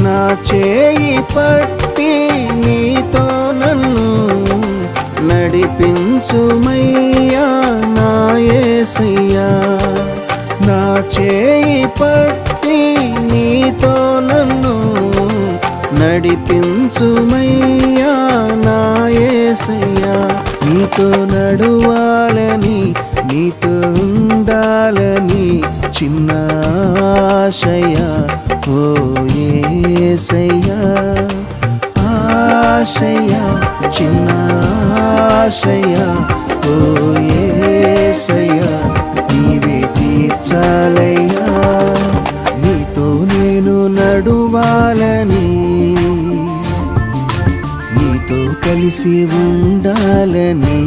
నా చేయి పట్టి నీతో నన్ను నడిపించుమయ్యా నా యేసయ్యా. నా చేయి పట్టి నీతో నన్ను నడిపించుమయ్యా నా యేసయ్యా. నీతో నడువాలని నీతో ఉండాలని చిన్న ఆశయ ఓ యేసయ్యా. ఆశయ చిన్న ఆశయ ఓ యేసయ్యా. నీవే తీర్చాలయ్యా నీతో నేను నడువాలని నీతో కలిసి ఉండాలని.